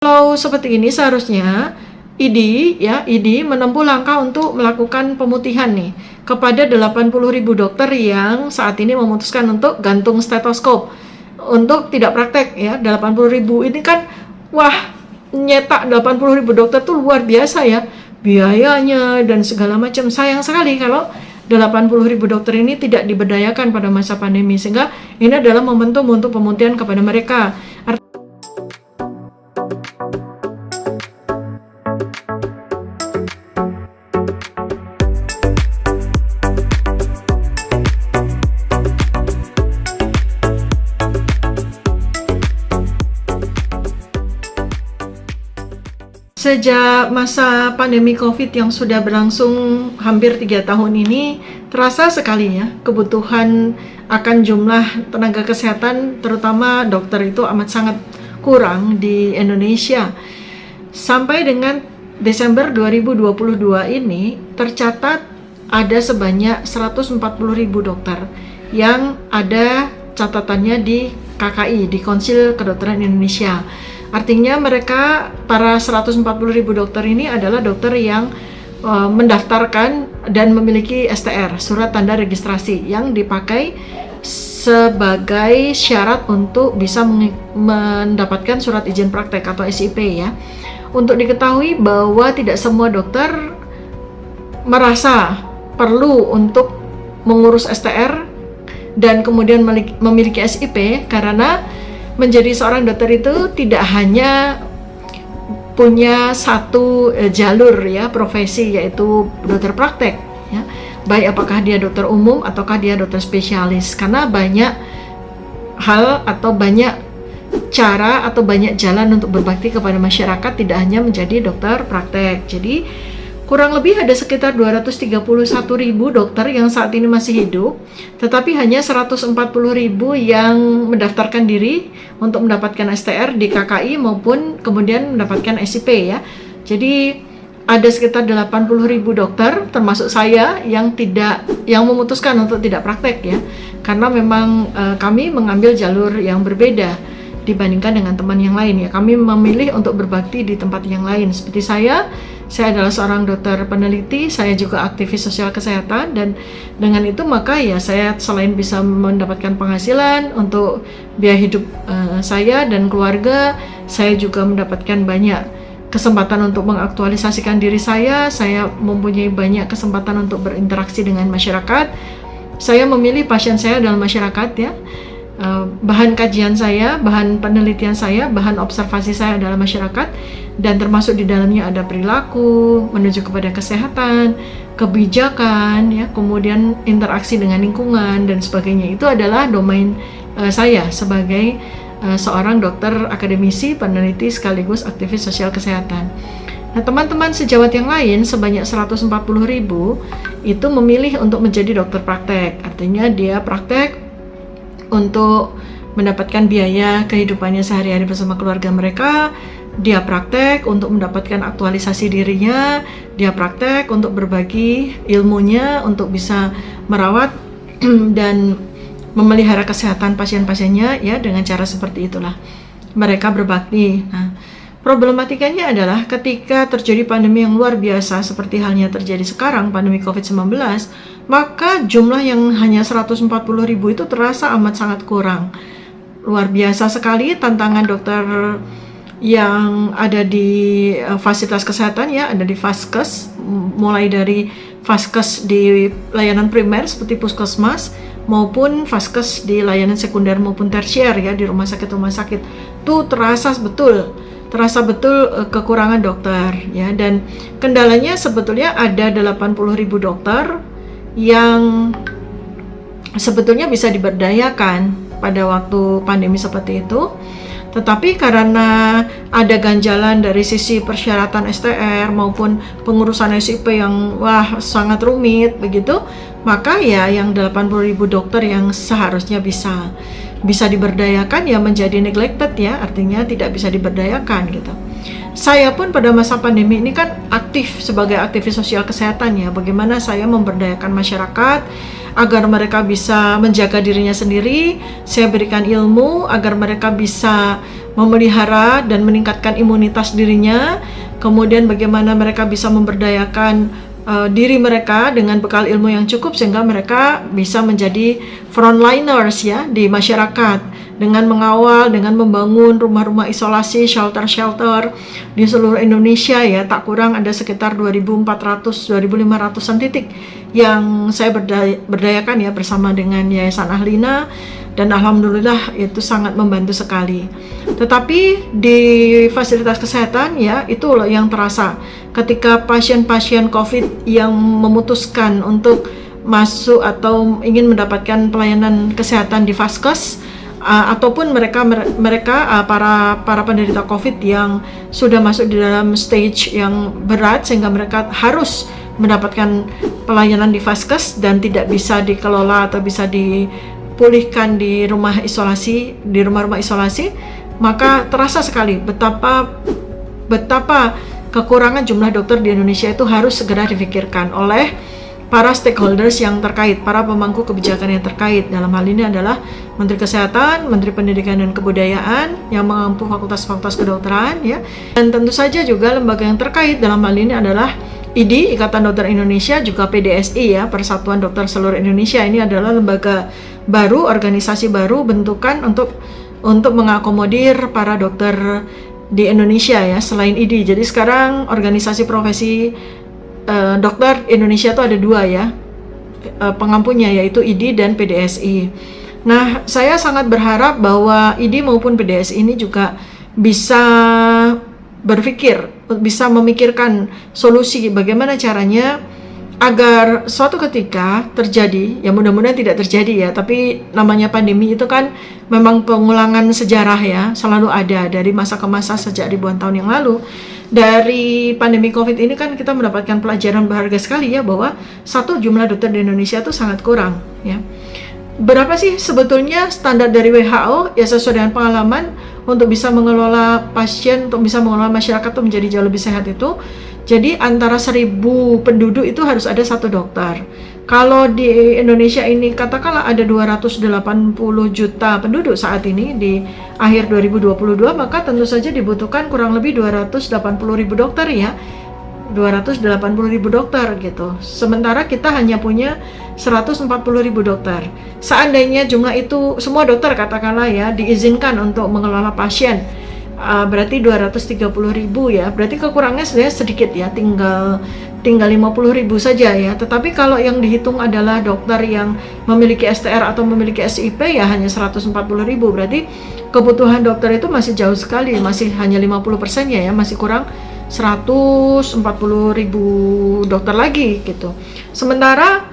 Kalau seperti ini seharusnya ID menempuh langkah untuk melakukan pemutihan nih kepada 80.000 dokter yang saat ini memutuskan untuk gantung stetoskop untuk tidak praktek ya. 80.000 ini kan wah, nyetak 80.000 dokter tuh luar biasa ya, biayanya dan segala macam. Sayang sekali kalau 80.000 dokter ini tidak diberdayakan pada masa pandemi, sehingga ini adalah momentum untuk pemutihan kepada mereka. Sejak masa pandemi COVID yang sudah berlangsung hampir 3 tahun ini, terasa sekali ya kebutuhan akan jumlah tenaga kesehatan, terutama dokter itu amat sangat kurang di Indonesia. Sampai dengan Desember 2022 ini, tercatat ada sebanyak 140.000 dokter yang ada catatannya di KKI, di Konsil Kedokteran Indonesia. Artinya mereka, para 140.000 dokter ini adalah dokter yang mendaftarkan dan memiliki STR, surat tanda registrasi, yang dipakai sebagai syarat untuk bisa mendapatkan surat izin praktek atau SIP ya. Untuk diketahui bahwa tidak semua dokter merasa perlu untuk mengurus STR dan kemudian memiliki SIP, karena menjadi seorang dokter itu tidak hanya punya satu jalur ya profesi, yaitu dokter praktek ya, baik apakah dia dokter umum ataukah dia dokter spesialis, karena banyak hal atau banyak cara atau banyak jalan untuk berbakti kepada masyarakat, tidak hanya menjadi dokter praktek. Jadi kurang lebih ada sekitar 231.000 dokter yang saat ini masih hidup, tetapi hanya 140.000 yang mendaftarkan diri untuk mendapatkan STR di KKI maupun kemudian mendapatkan SIP ya. Jadi ada sekitar 80.000 dokter, termasuk saya, yang memutuskan untuk tidak praktek ya, karena memang kami mengambil jalur yang berbeda dibandingkan dengan teman yang lain ya. Kami memilih untuk berbakti di tempat yang lain. Seperti saya adalah seorang dokter peneliti, saya juga aktivis sosial kesehatan, dan dengan itu maka ya saya selain bisa mendapatkan penghasilan untuk biaya hidup saya dan keluarga, saya juga mendapatkan banyak kesempatan untuk mengaktualisasikan diri saya mempunyai banyak kesempatan untuk berinteraksi dengan masyarakat. Saya memilih pasien saya dalam masyarakat ya. Bahan kajian saya, bahan penelitian saya, bahan observasi saya adalah masyarakat, dan termasuk di dalamnya ada perilaku menuju kepada kesehatan, kebijakan ya, kemudian interaksi dengan lingkungan dan sebagainya. Itu adalah domain saya sebagai seorang dokter akademisi, peneliti sekaligus aktivis sosial kesehatan. Nah, teman-teman sejawat yang lain sebanyak 140.000 itu memilih untuk menjadi dokter praktek. Artinya dia praktek untuk mendapatkan biaya kehidupannya sehari-hari bersama keluarga mereka, dia praktek untuk mendapatkan aktualisasi dirinya, dia praktek untuk berbagi ilmunya, untuk bisa merawat dan memelihara kesehatan pasien-pasiennya ya, dengan cara seperti itulah mereka berbakti. Nah, problematikanya adalah ketika terjadi pandemi yang luar biasa seperti halnya terjadi sekarang, pandemi COVID-19, maka jumlah yang hanya 140.000 itu terasa amat sangat kurang. Luar biasa sekali tantangan dokter yang ada di fasilitas kesehatan ya, ada di Vaskes, mulai dari Vaskes di layanan primer seperti puskesmas, maupun Vaskes di layanan sekunder maupun tersier ya, di rumah sakit tuh terasa betul kekurangan dokter ya. Dan kendalanya sebetulnya ada 80.000 dokter yang sebetulnya bisa diberdayakan pada waktu pandemi seperti itu, tetapi karena ada ganjalan dari sisi persyaratan STR maupun pengurusan SIP yang sangat rumit begitu, maka ya yang 80.000 dokter yang seharusnya bisa diberdayakan ya menjadi neglected ya, artinya tidak bisa diberdayakan gitu. Saya pun pada masa pandemi ini kan aktif sebagai aktivis sosial kesehatan ya, bagaimana saya memberdayakan masyarakat agar mereka bisa menjaga dirinya sendiri. Saya berikan ilmu agar mereka bisa memelihara dan meningkatkan imunitas dirinya, kemudian bagaimana mereka bisa memberdayakan diri mereka dengan bekal ilmu yang cukup sehingga mereka bisa menjadi frontliners ya di masyarakat dengan mengawal, dengan membangun rumah-rumah isolasi, shelter-shelter di seluruh Indonesia ya, tak kurang ada sekitar 2.400-2.500an titik yang saya berdayakan ya bersama dengan Yayasan Ahlina, dan alhamdulillah itu sangat membantu sekali. Tetapi di fasilitas kesehatan ya itu loh yang terasa ketika pasien-pasien COVID yang memutuskan untuk masuk atau ingin mendapatkan pelayanan kesehatan di Vaskes, ataupun mereka para penderita COVID yang sudah masuk di dalam stage yang berat sehingga mereka harus mendapatkan pelayanan di Vaskes dan tidak bisa dikelola atau bisa dipulihkan di rumah isolasi, di rumah-rumah isolasi, maka terasa sekali betapa kekurangan jumlah dokter di Indonesia itu harus segera difikirkan oleh para stakeholders yang terkait, para pemangku kebijakan yang terkait. Dalam hal ini adalah Menteri Kesehatan, Menteri Pendidikan dan Kebudayaan yang mengampu fakultas-fakultas kedokteran ya. Dan tentu saja juga lembaga yang terkait dalam hal ini adalah IDI, Ikatan Dokter Indonesia, juga PDSI ya, Persatuan Dokter Seluruh Indonesia. Ini adalah lembaga baru, organisasi baru bentukan untuk mengakomodir para dokter di Indonesia ya, selain IDI. Jadi sekarang organisasi profesi dokter Indonesia itu ada dua ya pengampunya, yaitu IDI dan PDSI. Nah, saya sangat berharap bahwa IDI maupun PDSI ini juga bisa berpikir, bisa memikirkan solusi bagaimana caranya agar suatu ketika terjadi, ya mudah-mudahan tidak terjadi ya, tapi namanya pandemi itu kan memang pengulangan sejarah ya, selalu ada dari masa ke masa sejak ribuan tahun yang lalu. Dari pandemi COVID ini kan kita mendapatkan pelajaran berharga sekali ya, bahwa satu, jumlah dokter di Indonesia itu sangat kurang ya. Berapa sih sebetulnya standar dari WHO ya, sesuai dengan pengalaman untuk bisa mengelola pasien, untuk bisa mengelola masyarakat itu menjadi jauh lebih sehat itu. Jadi antara 1.000 penduduk itu harus ada satu dokter. Kalau di Indonesia ini katakanlah ada 280 juta penduduk saat ini di akhir 2022, maka tentu saja dibutuhkan kurang lebih 280.000 dokter ya. 280.000 dokter gitu. Sementara kita hanya punya 140.000 dokter. Seandainya jumlah itu semua dokter katakanlah ya diizinkan untuk mengelola pasien, berarti 230.000 ya. Berarti kekurangannya sebenarnya sedikit ya, tinggal 50.000 saja ya. Tetapi kalau yang dihitung adalah dokter yang memiliki STR atau memiliki SIP ya hanya 140.000. Berarti kebutuhan dokter itu masih jauh sekali, masih hanya 50% ya, masih kurang 140.000 dokter lagi gitu. Sementara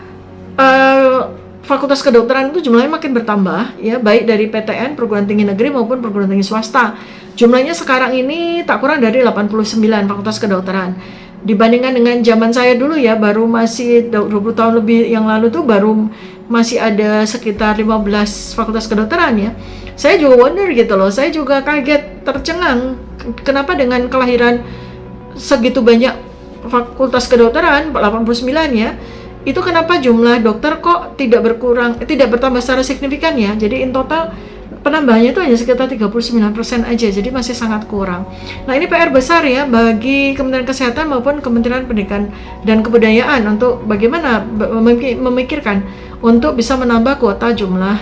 fakultas kedokteran itu jumlahnya makin bertambah ya, baik dari PTN, perguruan tinggi negeri maupun perguruan tinggi swasta. Jumlahnya sekarang ini tak kurang dari 89 fakultas kedokteran. Dibandingkan dengan zaman saya dulu ya, baru masih 20 tahun lebih yang lalu tuh baru masih ada sekitar 15 fakultas kedokteran ya. Saya juga wonder gitu loh, saya juga kaget, tercengang kenapa dengan kelahiran segitu banyak fakultas kedokteran, 89 ya, itu kenapa jumlah dokter kok tidak bertambah secara signifikan ya. Jadi in total penambahannya itu hanya sekitar 39% aja, jadi masih sangat kurang. Nah, ini PR besar ya bagi Kementerian Kesehatan maupun Kementerian Pendidikan dan Kebudayaan untuk bagaimana memikirkan untuk bisa menambah kuota jumlah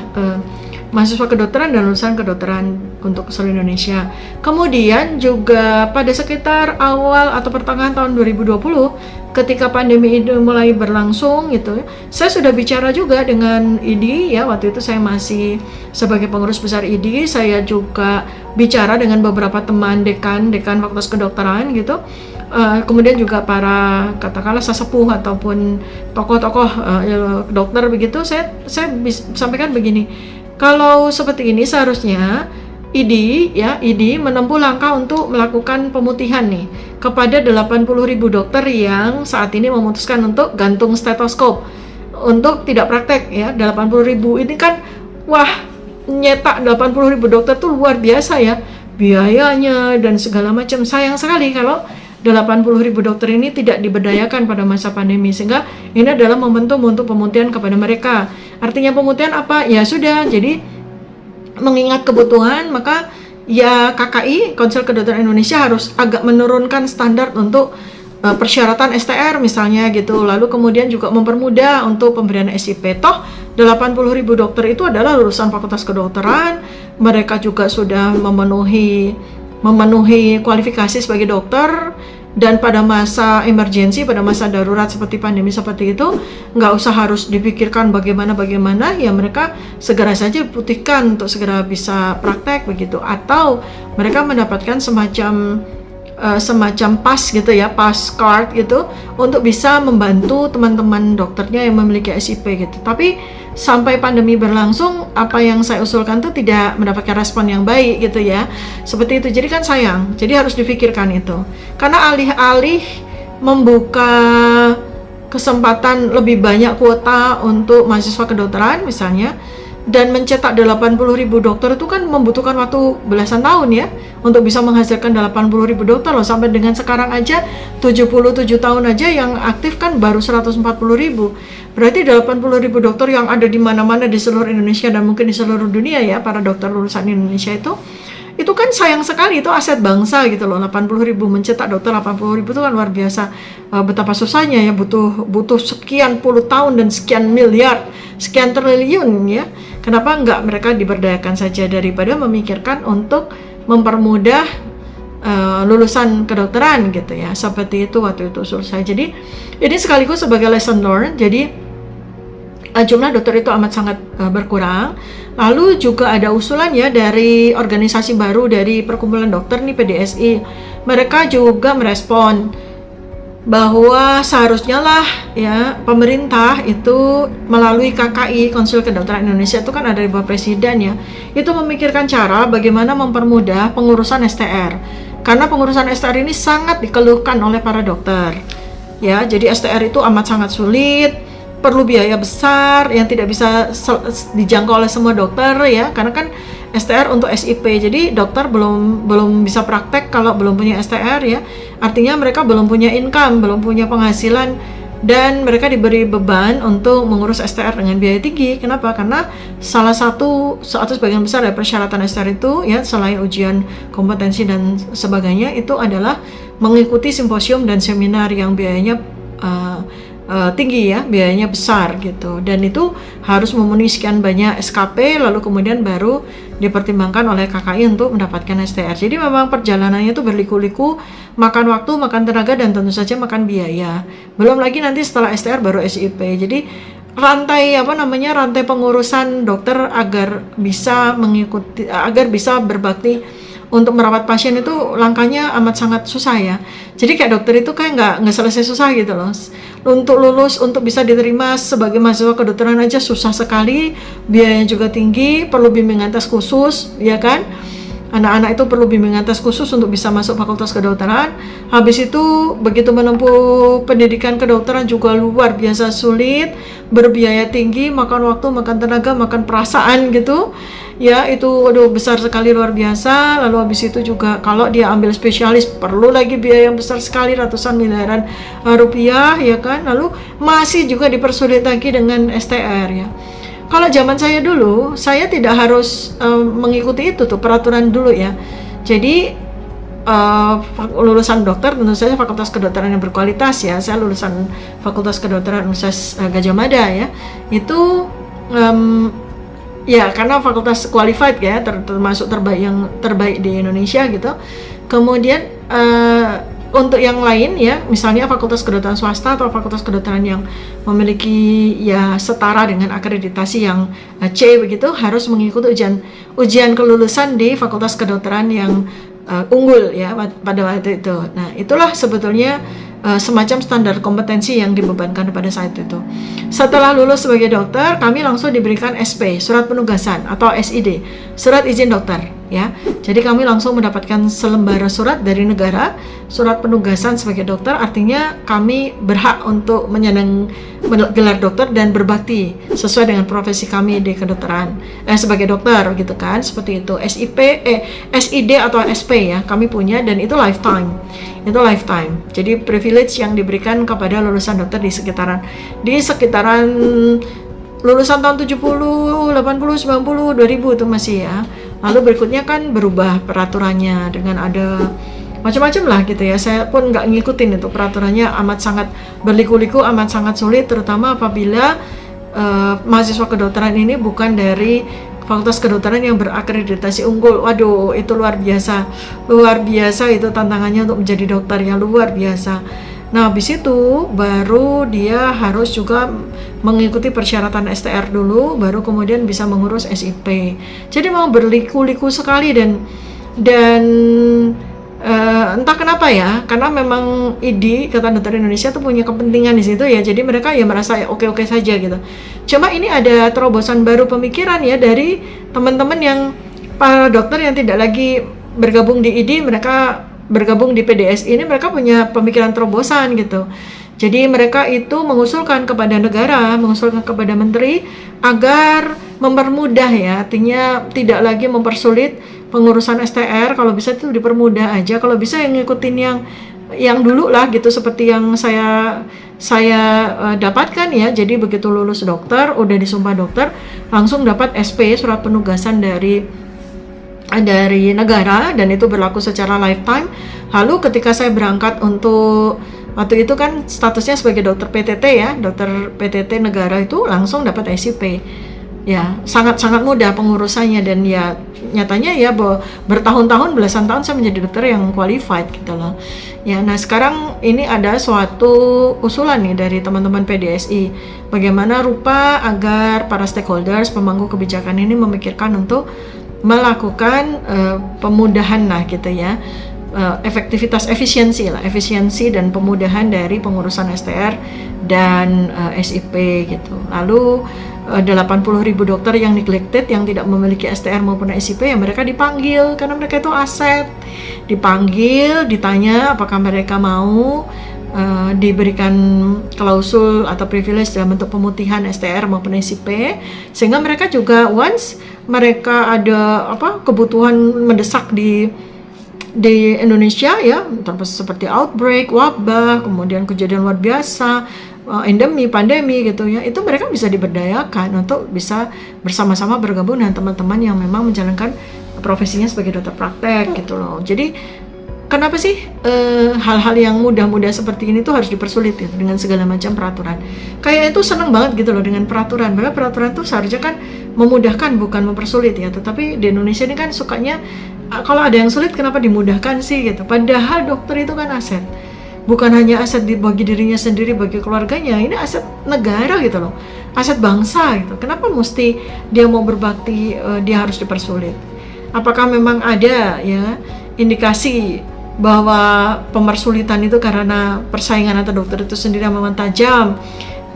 mahasiswa kedokteran dan lulusan kedokteran untuk seluruh Indonesia. Kemudian juga pada sekitar awal atau pertengahan tahun 2020 ketika pandemi itu mulai berlangsung gitu, saya sudah bicara juga dengan IDI ya, waktu itu saya masih sebagai pengurus besar IDI, saya juga bicara dengan beberapa teman dekan fakultas kedokteran gitu. Kemudian juga para katakanlah sesepuh ataupun tokoh-tokoh dokter begitu, saya sampaikan begini. Kalau seperti ini seharusnya IDI menempuh langkah untuk melakukan pemutihan nih kepada 80.000 dokter yang saat ini memutuskan untuk gantung stetoskop untuk tidak praktek ya. 80.000 ini kan wah, nyetak 80.000 dokter tuh luar biasa ya, biayanya dan segala macam. Sayang sekali kalau 80.000 dokter ini tidak diberdayakan pada masa pandemi, sehingga ini adalah momentum untuk pemutihan kepada mereka. Artinya pemutihan apa? Ya sudah, jadi mengingat kebutuhan maka ya KKI, Konsil Kedokteran Indonesia, harus agak menurunkan standar untuk persyaratan STR misalnya gitu. Lalu kemudian juga mempermudah untuk pemberian SIP. Toh 80.000 dokter itu adalah lulusan Fakultas Kedokteran, mereka juga sudah memenuhi kualifikasi sebagai dokter, dan pada masa emergensi, pada masa darurat seperti pandemi seperti itu, nggak usah harus dipikirkan bagaimana ya, mereka segera saja putihkan untuk segera bisa praktek begitu, atau mereka mendapatkan semacam pas gitu ya, pass card gitu, untuk bisa membantu teman-teman dokternya yang memiliki SIP gitu. Tapi sampai pandemi berlangsung, apa yang saya usulkan tuh tidak mendapatkan respon yang baik gitu ya, seperti itu. Jadi kan sayang, jadi harus dipikirkan itu, karena alih-alih membuka kesempatan lebih banyak kuota untuk mahasiswa kedokteran misalnya, dan mencetak 80.000 dokter itu kan membutuhkan waktu belasan tahun ya, untuk bisa menghasilkan 80.000 dokter loh. Sampai dengan sekarang aja 77 tahun aja yang aktif kan baru 140.000. Berarti 80.000 dokter yang ada di mana-mana di seluruh Indonesia dan mungkin di seluruh dunia ya, para dokter lulusan Indonesia itu kan sayang sekali, itu aset bangsa gitu loh. 80.000 mencetak dokter 80.000 itu kan luar biasa. Betapa susahnya ya, butuh sekian puluh tahun dan sekian miliar, sekian triliun ya. Kenapa enggak mereka diberdayakan saja daripada memikirkan untuk mempermudah lulusan kedokteran gitu ya. Seperti itu waktu itu usul saya. Jadi ini sekaligus sebagai lesson learned. Jadi jumlah dokter itu amat sangat berkurang. Lalu juga ada usulan ya dari organisasi baru dari Perkumpulan Dokter nih, PDSI. Mereka juga merespon bahwa seharusnya lah ya, pemerintah itu melalui KKI, Konsil Kedokteran Indonesia, itu kan ada di bawah presiden ya, itu memikirkan cara bagaimana mempermudah pengurusan STR, karena pengurusan STR ini sangat dikeluhkan oleh para dokter ya. Jadi STR itu amat sangat sulit, perlu biaya besar yang tidak bisa dijangkau oleh semua dokter ya, karena kan STR untuk SIP, jadi dokter belum bisa praktek kalau belum punya STR ya. Artinya mereka belum punya income, belum punya penghasilan, dan mereka diberi beban untuk mengurus STR dengan biaya tinggi. Kenapa? Karena salah satu sebagian besar dari persyaratan STR itu ya, selain ujian kompetensi dan sebagainya, itu adalah mengikuti simposium dan seminar yang biayanya tinggi ya, biayanya besar gitu, dan itu harus memenuhi sekian banyak SKP, lalu kemudian baru dipertimbangkan oleh KKI untuk mendapatkan STR. Jadi memang perjalanannya itu berliku-liku, makan waktu, makan tenaga, dan tentu saja makan biaya. Belum lagi nanti setelah STR baru SIP. Jadi rantai pengurusan dokter agar bisa berbakti untuk merawat pasien itu langkahnya amat sangat susah ya. Jadi kayak dokter itu kayak nggak selesai susah gitu loh. Untuk lulus, untuk bisa diterima sebagai mahasiswa kedokteran aja susah sekali, biayanya juga tinggi, perlu bimbingan tes khusus, ya kan? Anak-anak itu perlu bimbingan tes khusus untuk bisa masuk fakultas kedokteran. Habis itu begitu menempuh pendidikan kedokteran juga luar biasa sulit, berbiaya tinggi, makan waktu, makan tenaga, makan perasaan gitu. Ya itu besar sekali, luar biasa. Lalu habis itu juga kalau dia ambil spesialis perlu lagi biaya yang besar sekali, ratusan miliaran rupiah ya kan. Lalu masih juga dipersulit lagi dengan STR ya. Kalau zaman saya dulu, saya tidak harus mengikuti itu tuh peraturan dulu ya. Jadi lulusan dokter tentu saja fakultas kedokteran yang berkualitas ya. Saya lulusan Fakultas Kedokteran Universitas Gadjah Mada ya. Itu ya karena fakultas qualified ya, termasuk terbaik di Indonesia gitu. Kemudian untuk yang lain ya, misalnya fakultas kedokteran swasta atau fakultas kedokteran yang memiliki ya setara dengan akreditasi yang C begitu, harus mengikuti ujian kelulusan di fakultas kedokteran yang unggul ya pada waktu itu. Nah, itulah sebetulnya semacam standar kompetensi yang dibebankan pada saat itu. Setelah lulus sebagai dokter, kami langsung diberikan SP, surat penugasan atau SID, surat izin dokter ya. Jadi kami langsung mendapatkan selembar surat dari negara, surat penugasan sebagai dokter, artinya kami berhak untuk menyandang gelar dokter dan berbakti sesuai dengan profesi kami di kedokteran sebagai dokter gitu kan, seperti itu. SID atau SP ya kami punya, dan itu lifetime. Jadi privilege yang diberikan kepada lulusan dokter di sekitaran lulusan tahun 70, 80, 90, 2000 itu masih ya. Lalu berikutnya kan berubah peraturannya dengan ada macam-macam lah gitu ya. Saya pun nggak ngikutin itu peraturannya, amat sangat berliku-liku, amat sangat sulit, terutama apabila mahasiswa kedokteran ini bukan dari Fakultas Kedokteran yang berakreditasi unggul. Waduh, itu luar biasa itu tantangannya untuk menjadi dokter yang luar biasa. Nah, habis itu baru dia harus juga mengikuti persyaratan STR dulu, baru kemudian bisa mengurus SIP. Jadi memang berliku-liku sekali dan entah kenapa ya, karena memang ID Ikatan Dokter Indonesia tuh punya kepentingan di situ ya, jadi mereka ya merasa ya oke-oke saja gitu. Cuma ini ada terobosan baru pemikiran ya dari teman-teman yang para dokter yang tidak lagi bergabung di ID, mereka bergabung di PDSI ini, mereka punya pemikiran terobosan gitu. Jadi mereka itu mengusulkan kepada negara, mengusulkan kepada menteri agar mempermudah ya, artinya tidak lagi mempersulit pengurusan STR, kalau bisa itu dipermudah aja, kalau bisa yang ngikutin yang dulu lah gitu, seperti yang saya dapatkan ya. Jadi begitu lulus dokter, udah disumpah dokter, langsung dapat SP, surat penugasan dari negara, dan itu berlaku secara lifetime. Lalu ketika saya berangkat untuk waktu itu kan statusnya sebagai dokter PTT ya, dokter PTT negara, itu langsung dapat SIP. Ya, sangat-sangat mudah pengurusannya, dan ya nyatanya ya bertahun-tahun, belasan tahun saya menjadi dokter yang qualified gitu loh. Ya, nah sekarang ini ada suatu usulan nih dari teman-teman PDSI, bagaimana rupa agar para stakeholders, pemangku kebijakan ini memikirkan untuk melakukan pemudahan lah gitu ya, efisiensi dan pemudahan dari pengurusan STR dan SIP gitu. Lalu 80.000 dokter yang neglected, yang tidak memiliki STR maupun SIP, ya mereka dipanggil karena mereka itu aset. Dipanggil, ditanya apakah mereka mau diberikan klausul atau privilege dalam bentuk pemutihan STR maupun SIP, sehingga mereka juga once mereka ada kebutuhan mendesak di Indonesia ya, seperti outbreak, wabah, kemudian kejadian luar biasa, endemi, pandemi gitu ya, itu mereka bisa diberdayakan untuk bisa bersama-sama bergabung dengan teman-teman yang memang menjalankan profesinya sebagai dokter praktek gitu loh. Jadi kenapa sih hal-hal yang mudah-mudah seperti ini tuh harus dipersulit ya, dengan segala macam peraturan? Kayak itu seneng banget gitu loh dengan peraturan. Padahal peraturan tuh seharusnya kan memudahkan, bukan mempersulit ya. Tetapi di Indonesia ini kan sukanya kalau ada yang sulit kenapa dimudahkan sih gitu. Padahal dokter itu kan aset. Bukan hanya aset bagi dirinya sendiri, bagi keluarganya, ini aset negara gitu loh, aset bangsa gitu. Kenapa mesti dia mau berbakti dia harus dipersulit? Apakah memang ada ya indikasi bahwa pemersulitan itu karena persaingan antar dokter itu sendiri memang tajam,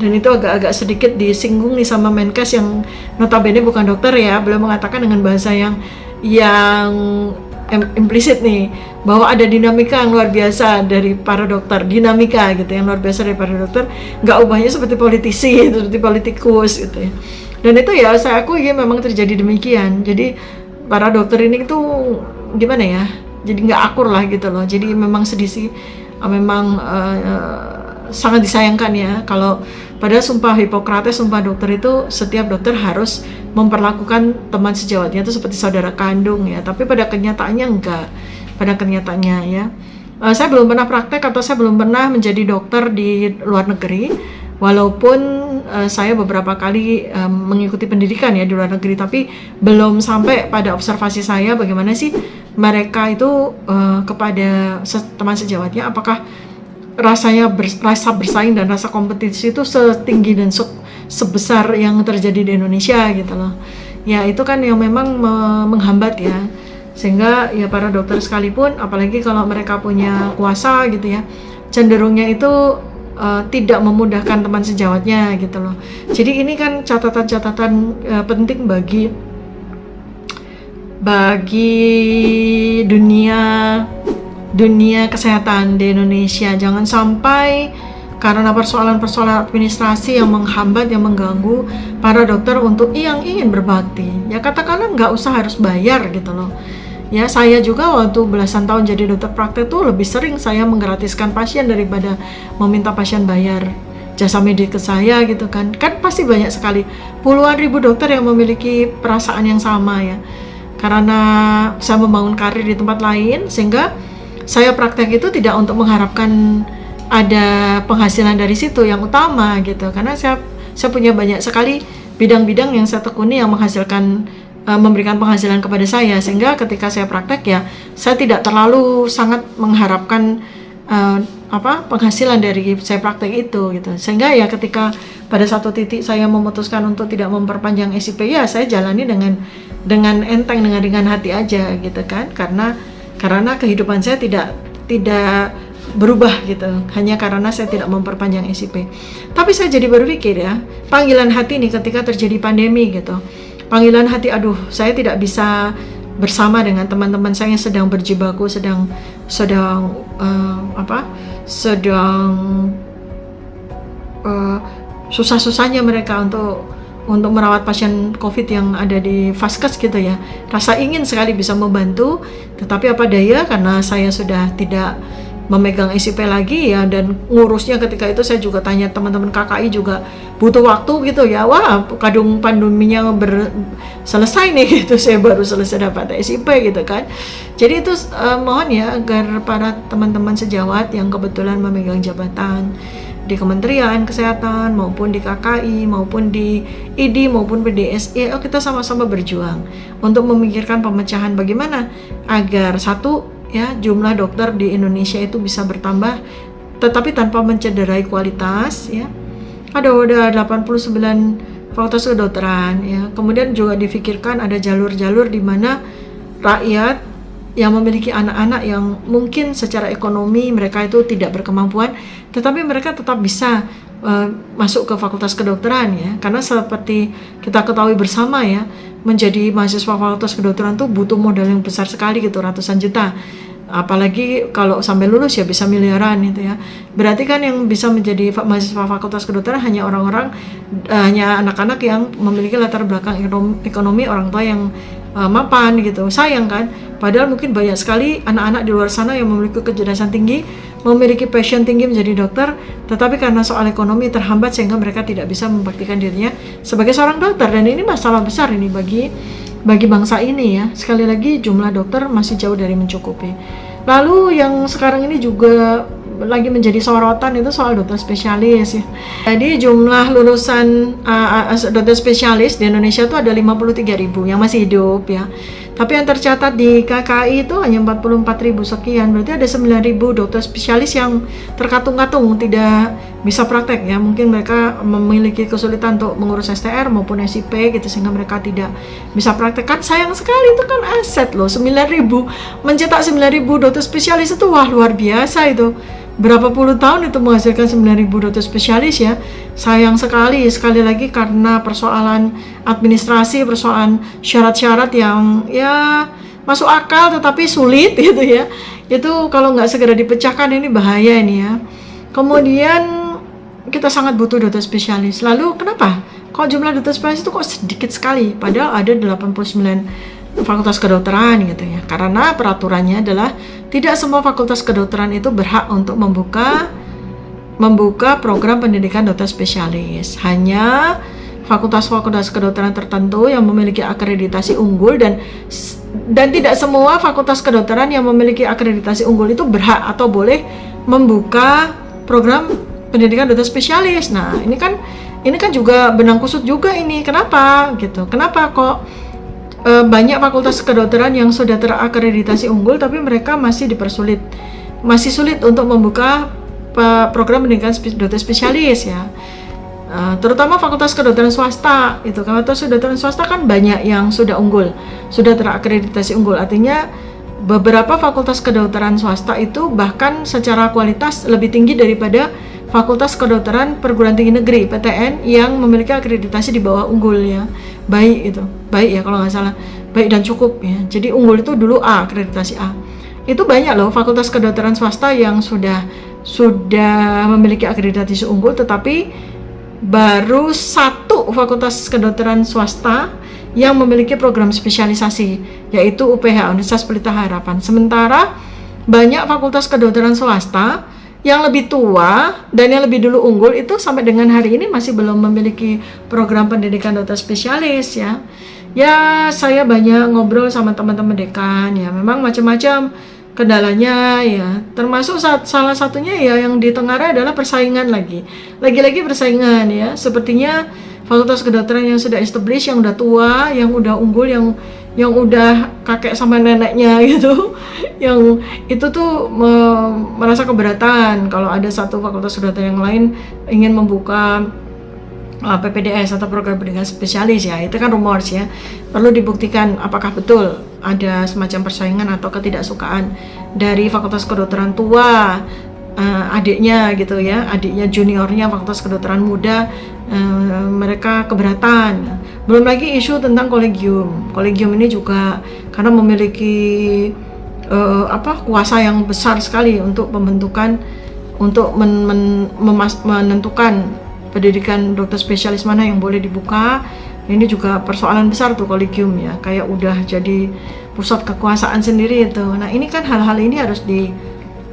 dan itu agak-agak sedikit disinggung nih sama Menkes yang notabene bukan dokter ya, beliau mengatakan dengan bahasa yang implisit nih, bahwa ada dinamika yang luar biasa dari para dokter, dinamika gitu yang luar biasa dari para dokter, nggak ubahnya seperti politisi, seperti politikus gitu ya. Dan itu ya saya akui ya memang terjadi demikian. Jadi para dokter ini tuh gimana ya, jadi nggak akur lah gitu loh. Jadi memang sedih sih, memang sangat disayangkan ya kalau pada sumpah Hipokrates, sumpah dokter itu setiap dokter harus memperlakukan teman sejawatnya itu seperti saudara kandung ya, tapi pada kenyataannya enggak. Pada kenyataannya ya, saya belum pernah praktek atau saya belum pernah menjadi dokter di luar negeri, walaupun saya beberapa kali mengikuti pendidikan ya di luar negeri, tapi belum sampai pada observasi saya bagaimana sih mereka itu kepada teman sejawatnya, apakah rasa bersaing dan rasa kompetisi itu setinggi dan sebesar yang terjadi di Indonesia gitu loh. Ya itu kan yang memang menghambat ya, sehingga ya para dokter sekalipun, apalagi kalau mereka punya kuasa gitu ya, cenderungnya itu tidak memudahkan teman sejawatnya gitu loh. Jadi ini kan catatan-catatan penting bagi dunia kesehatan di Indonesia. Jangan sampai karena persoalan-persoalan administrasi yang menghambat, yang mengganggu para dokter untuk yang ingin berbakti. Ya katakanlah nggak usah harus bayar gitu loh. Ya saya juga waktu belasan tahun jadi dokter praktek tuh lebih sering saya menggratiskan pasien daripada meminta pasien bayar jasa medik ke saya gitu kan. Kan pasti banyak sekali puluhan ribu dokter yang memiliki perasaan yang sama ya. karena saya membangun karir di tempat lain, sehingga saya praktek itu tidak untuk mengharapkan ada penghasilan dari situ yang utama gitu, karena saya punya banyak sekali bidang-bidang yang saya tekuni yang menghasilkan memberikan penghasilan kepada saya, sehingga ketika saya praktek ya saya tidak terlalu sangat mengharapkan penghasilan dari saya praktek itu gitu, sehingga ya ketika pada satu titik saya memutuskan untuk tidak memperpanjang SIP, ya saya jalani dengan enteng, dengan ringan hati aja gitu kan, karena kehidupan saya tidak berubah gitu hanya karena saya tidak memperpanjang SIP. Tapi saya jadi berpikir ya, panggilan hati nih ketika terjadi pandemi gitu, panggilan hati, aduh saya tidak bisa bersama dengan teman-teman saya yang sedang berjibaku, sedang susah-susahnya mereka untuk merawat pasien COVID yang ada di Vaskes gitu ya. Rasa ingin sekali bisa membantu, tetapi apa daya, karena saya sudah tidak memegang SIP lagi ya, dan ngurusnya ketika itu saya juga tanya teman-teman KKI juga butuh waktu gitu ya. Wah, kadung pandeminya selesai nih gitu, saya baru selesai dapat SIP gitu kan. Jadi itu mohon ya agar para teman-teman sejawat yang kebetulan memegang jabatan di Kementerian Kesehatan maupun di KKI maupun di ID maupun PDSE, kita sama-sama berjuang untuk memikirkan pemecahan bagaimana agar satu ya jumlah dokter di Indonesia itu bisa bertambah tetapi tanpa mencederai kualitas ya. Ada udah 89 fakultas kedokteran ya. Kemudian juga difikirkan ada jalur-jalur di mana rakyat yang memiliki anak-anak yang mungkin secara ekonomi mereka itu tidak berkemampuan, tetapi mereka tetap bisa masuk ke fakultas kedokteran ya, karena seperti kita ketahui bersama ya, menjadi mahasiswa fakultas kedokteran tuh butuh modal yang besar sekali gitu, ratusan juta, apalagi kalau sampai lulus ya bisa miliaran gitu ya. Berarti kan yang bisa menjadi mahasiswa fakultas kedokteran hanya orang-orang hanya anak-anak yang memiliki latar belakang ekonomi orang tua yang mapan gitu. Sayang kan, padahal mungkin banyak sekali anak-anak di luar sana yang memiliki kecerdasan tinggi, memiliki passion tinggi menjadi dokter, tetapi karena soal ekonomi terhambat sehingga mereka tidak bisa membuktikan dirinya sebagai seorang dokter. Dan ini masalah besar ini bagi bangsa ini ya. Sekali lagi jumlah dokter masih jauh dari mencukupi. Lalu yang sekarang ini juga lagi menjadi sorotan itu soal dokter spesialis ya. Jadi jumlah lulusan dokter spesialis di Indonesia itu ada 53.000 yang masih hidup ya. Tapi yang tercatat di KKI itu hanya 44.000 sekian. Berarti ada 9.000 dokter spesialis yang terkatung-katung tidak bisa praktek ya. Mungkin mereka memiliki kesulitan untuk mengurus STR maupun SIP gitu, sehingga mereka tidak bisa praktek. Kan sayang sekali, itu kan aset loh. 9.000 mencetak 9.000 dokter spesialis itu wah luar biasa itu. Berapa puluh tahun itu menghasilkan 9.000 dokter spesialis ya. Sayang sekali lagi karena persoalan administrasi, persoalan syarat-syarat yang ya masuk akal tetapi sulit gitu ya. Itu kalau nggak segera dipecahkan ini bahaya ini ya. Kemudian kita sangat butuh dokter spesialis. Lalu kenapa? Kok jumlah dokter spesialis itu kok sedikit sekali? Padahal ada 89 fakultas kedokteran gitu ya. Karena peraturannya adalah tidak semua fakultas kedokteran itu berhak untuk membuka program pendidikan dokter spesialis. Hanya fakultas-fakultas kedokteran tertentu yang memiliki akreditasi unggul, dan tidak semua fakultas kedokteran yang memiliki akreditasi unggul itu berhak atau boleh membuka program pendidikan dokter spesialis. Nah, ini kan juga benang kusut juga ini. Kenapa gitu? Kenapa kok banyak fakultas kedokteran yang sudah terakreditasi unggul tapi mereka masih sulit untuk membuka program pendidikan dokter spesialis ya. Terutama fakultas kedokteran swasta itu. Fakultas kedokteran swasta kan banyak yang sudah unggul, sudah terakreditasi unggul. Artinya beberapa fakultas kedokteran swasta itu bahkan secara kualitas lebih tinggi daripada Fakultas Kedokteran Perguruan Tinggi Negeri (PTN) yang memiliki akreditasi di bawah unggul ya. Baik ya kalau nggak salah, baik dan cukup ya. Jadi unggul itu dulu A, akreditasi A. Itu banyak loh fakultas kedokteran swasta yang sudah memiliki akreditasi unggul, tetapi baru satu fakultas kedokteran swasta yang memiliki program spesialisasi, yaitu UPH, Universitas Pelita Harapan. Sementara banyak fakultas kedokteran swasta yang lebih tua dan yang lebih dulu unggul itu sampai dengan hari ini masih belum memiliki program pendidikan dokter spesialis ya. Ya, saya banyak ngobrol sama teman-teman dekan ya, memang macam-macam kendalanya ya, termasuk salah satunya ya yang di Tenggareh adalah persaingan lagi-lagi persaingan ya, sepertinya fakultas kedokteran yang sudah established, yang udah tua, yang udah unggul, yang udah kakek sama neneknya gitu, yang itu tuh merasa keberatan kalau ada satu fakultas kedokteran yang lain ingin membuka PPDS atau program pendidikan spesialis ya, itu kan rumors ya, perlu dibuktikan apakah betul ada semacam persaingan atau ketidaksukaan dari fakultas kedokteran tua adiknya gitu ya, adiknya juniornya fakultas kedokteran muda, mereka keberatan. Belum lagi isu tentang kolegium ini juga karena memiliki kuasa yang besar sekali untuk pembentukan, untuk menentukan pendidikan dokter spesialis mana yang boleh dibuka. Ini juga persoalan besar tuh kolegium ya, kayak udah jadi pusat kekuasaan sendiri itu. Nah ini kan hal-hal ini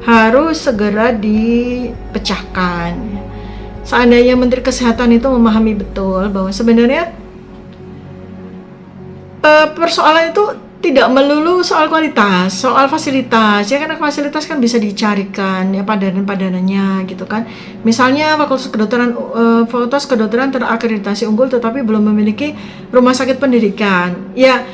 harus segera dipecahkan. Seandainya Menteri Kesehatan itu memahami betul bahwa sebenarnya persoalan itu tidak melulu soal kualitas, soal fasilitas ya, karena fasilitas kan bisa dicarikan ya padanan-padanannya gitu kan. Misalnya fakultas kedokteran terakreditasi unggul tetapi belum memiliki rumah sakit pendidikan. Ya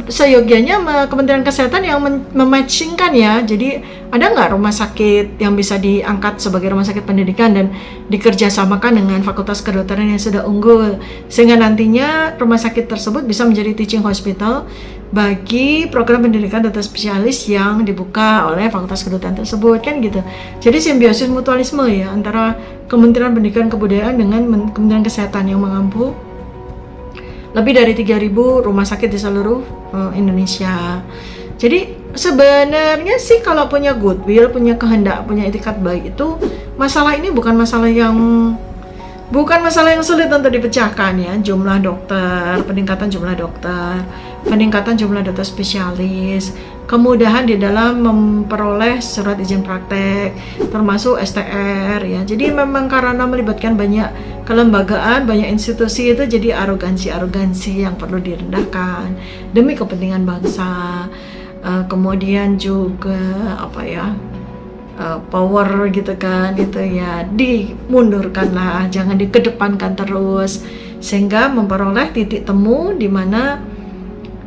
seyogianya Kementerian Kesehatan yang mematchingkan ya. Jadi ada nggak rumah sakit yang bisa diangkat sebagai rumah sakit pendidikan dan dikerjasamakan dengan fakultas kedokteran yang sudah unggul, sehingga nantinya rumah sakit tersebut bisa menjadi teaching hospital bagi program pendidikan dokter spesialis yang dibuka oleh fakultas kedokteran tersebut kan gitu. Jadi simbiosis mutualisme ya antara Kementerian Pendidikan Kebudayaan dengan Kementerian Kesehatan yang mengampu lebih dari 3.000 rumah sakit di seluruh Indonesia. Jadi sebenarnya sih kalau punya goodwill, punya kehendak, punya etikat baik, itu masalah ini bukan masalah yang sulit untuk dipecahkan ya. Jumlah dokter, peningkatan jumlah dokter, peningkatan jumlah dokter spesialis, kemudahan di dalam memperoleh surat izin praktek, termasuk STR ya. Jadi memang karena melibatkan banyak kelembagaan, banyak institusi, itu jadi arogansi yang perlu direndahkan demi kepentingan bangsa. Kemudian juga power gitu kan, itu ya dimundurkanlah, jangan dikedepankan terus, sehingga memperoleh titik temu di mana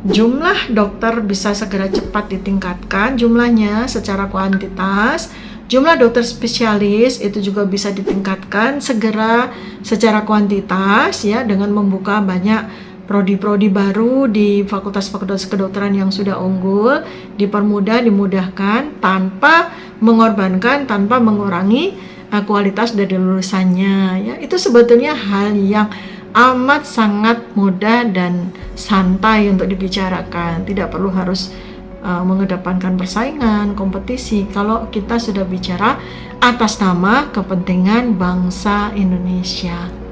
jumlah dokter bisa segera cepat ditingkatkan jumlahnya secara kuantitas, jumlah dokter spesialis itu juga bisa ditingkatkan segera secara kuantitas ya, dengan membuka banyak prodi-prodi baru di fakultas-fakultas kedokteran yang sudah unggul, dimudahkan tanpa mengorbankan, tanpa mengurangi kualitas dari lulusannya ya. Itu sebetulnya hal yang amat sangat mudah dan santai untuk dibicarakan, tidak perlu harus mengedepankan persaingan, kompetisi kalau kita sudah bicara atas nama kepentingan bangsa Indonesia.